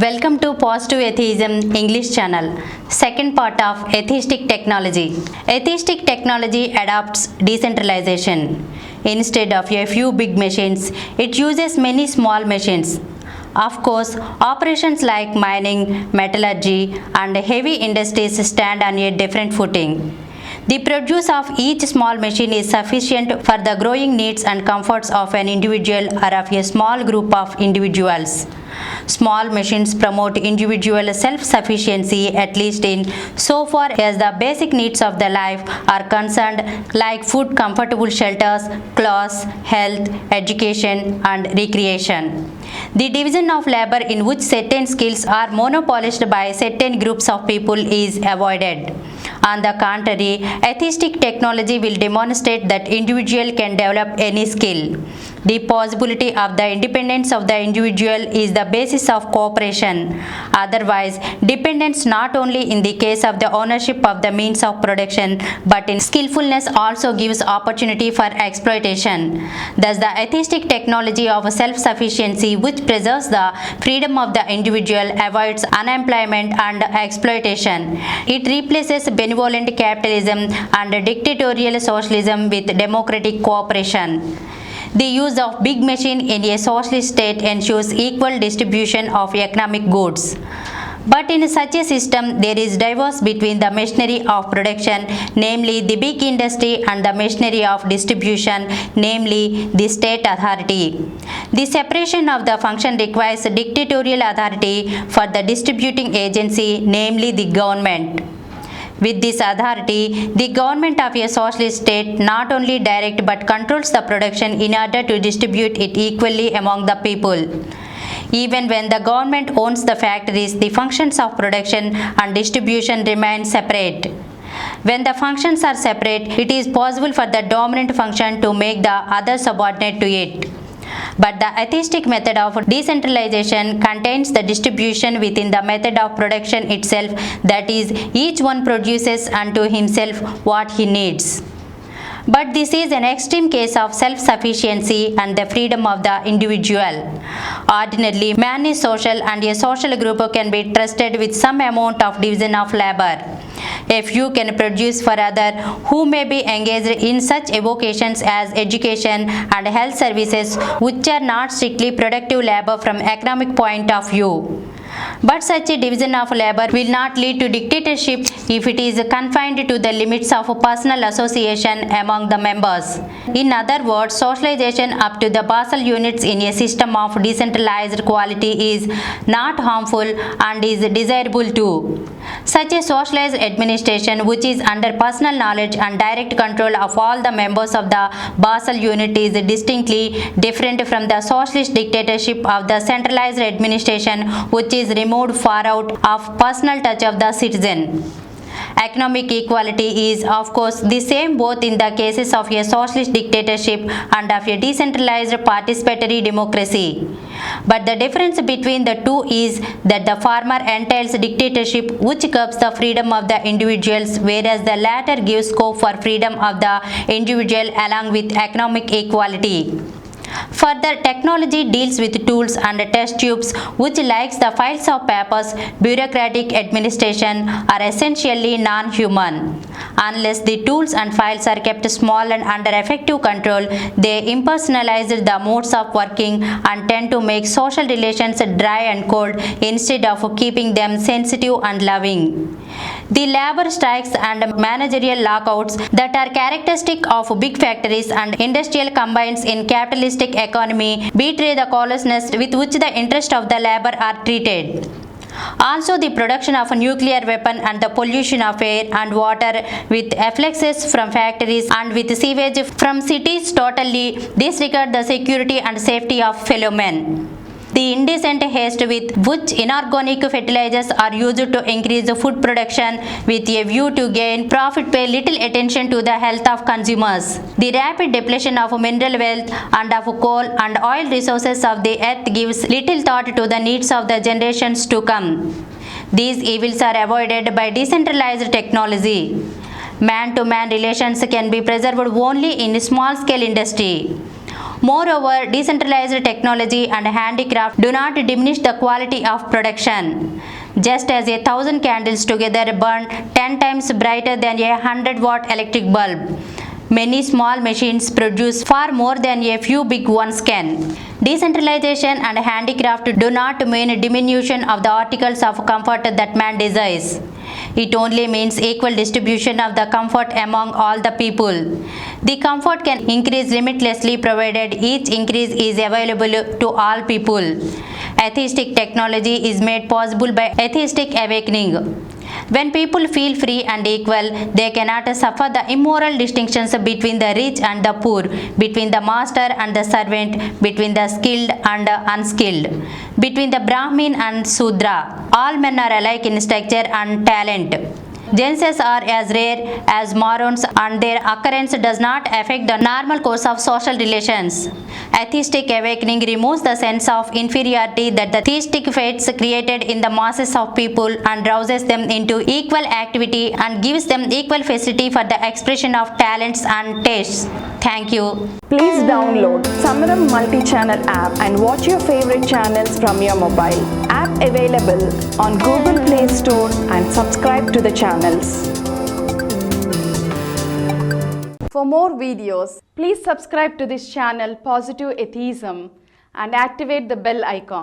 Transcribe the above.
Welcome to Positive Atheism English channel, second part of Atheistic Technology. Atheistic technology adopts decentralization. Instead of a few big machines, it uses many small machines. Of course, operations like mining, metallurgy, and heavy industries stand on a different footing. The produce of each small machine is sufficient for the growing needs and comforts of an individual or of a small group of individuals. Small machines promote individual self-sufficiency, at least in so far as the basic needs of the life are concerned, like food, comfortable shelters, clothes, health, education, and recreation. The division of labor in which certain skills are monopolized by certain groups of people is avoided. On the contrary, atheistic technology will demonstrate that individual can develop any skill. The possibility of the independence of the individual is the basis of cooperation. Otherwise, dependence not only in the case of the ownership of the means of production, but in skillfulness also gives opportunity for exploitation. Thus, the atheistic technology of self-sufficiency, which preserves the freedom of the individual, avoids unemployment and exploitation. It replaces benevolent capitalism and dictatorial socialism with democratic cooperation. The use of big machine in a socialist state ensures equal distribution of economic goods. But in such a system, there is divorce between the machinery of production, namely the big industry, and the machinery of distribution, namely the state authority. The separation of the function requires dictatorial authority for the distributing agency, namely the government. With this authority, the government of a socialist state not only directs but controls the production in order to distribute it equally among the people. Even when the government owns the factories, the functions of production and distribution remain separate. When the functions are separate, it is possible for the dominant function to make the other subordinate to it. But the atheistic method of decentralization contains the distribution within the method of production itself, that is, each one produces unto himself what he needs. But this is an extreme case of self-sufficiency and the freedom of the individual. Ordinarily, man is social and a social group can be trusted with some amount of division of labor. A few can produce for others who may be engaged in such avocations as education and health services, which are not strictly productive labor from economic point of view. But such a division of labor will not lead to dictatorship if it is confined to the limits of personal association among the members. In other words, socialization up to the basal units in a system of decentralized quality is not harmful and is desirable too. Such a socialized administration, which is under personal knowledge and direct control of all the members of the basal unit, is distinctly different from the socialist dictatorship of the centralized administration, which is removed far out of personal touch of the citizen. Economic equality is, of course, the same both in the cases of a socialist dictatorship and of a decentralized participatory democracy. But the difference between the two is that the former entails dictatorship, which curbs the freedom of the individuals, whereas the latter gives scope for freedom of the individual along with economic equality. Further, technology deals with tools and test tubes which, like the files of papers, bureaucratic administration, are essentially non-human. Unless the tools and files are kept small and under effective control, they impersonalize the modes of working and tend to make social relations dry and cold instead of keeping them sensitive and loving. The labor strikes and managerial lockouts that are characteristic of big factories and industrial combines in capitalistic economy betray the callousness with which the interests of the labor are treated. Also, the production of a nuclear weapon and the pollution of air and water with effluxes from factories and with sewage from cities totally disregard the security and safety of fellow men. The indecent haste with which inorganic fertilizers are used to increase food production with a view to gain profit pay little attention to the health of consumers. The rapid depletion of mineral wealth and of coal and oil resources of the earth gives little thought to the needs of the generations to come. These evils are avoided by decentralized technology. Man-to-man relations can be preserved only in small-scale industry. Moreover, decentralized technology and handicraft do not diminish the quality of production. Just as 1,000 candles together burn 10 times brighter than a 100-watt electric bulb, many small machines produce far more than a few big ones can. Decentralization and handicraft do not mean diminution of the articles of comfort that man desires. It only means equal distribution of the comfort among all the people. The comfort can increase limitlessly provided each increase is available to all people. Atheistic technology is made possible by atheistic awakening. When people feel free and equal, they cannot suffer the immoral distinctions between the rich and the poor, between the master and the servant, between the skilled and unskilled, between the Brahmin and Sudra. All men are alike in stature and talent. Genesis are as rare as morons and their occurrence does not affect the normal course of social relations. Atheistic awakening removes the sense of inferiority that the theistic faiths created in the masses of people and rouses them into equal activity and gives them equal facility for the expression of talents and tastes. Thank you. Please download Samaram multi-channel app and watch your favorite channels from your mobile. App available on Google Play Store and subscribe to the channels. For more videos, please subscribe to this channel Positive Atheism and activate the bell icon.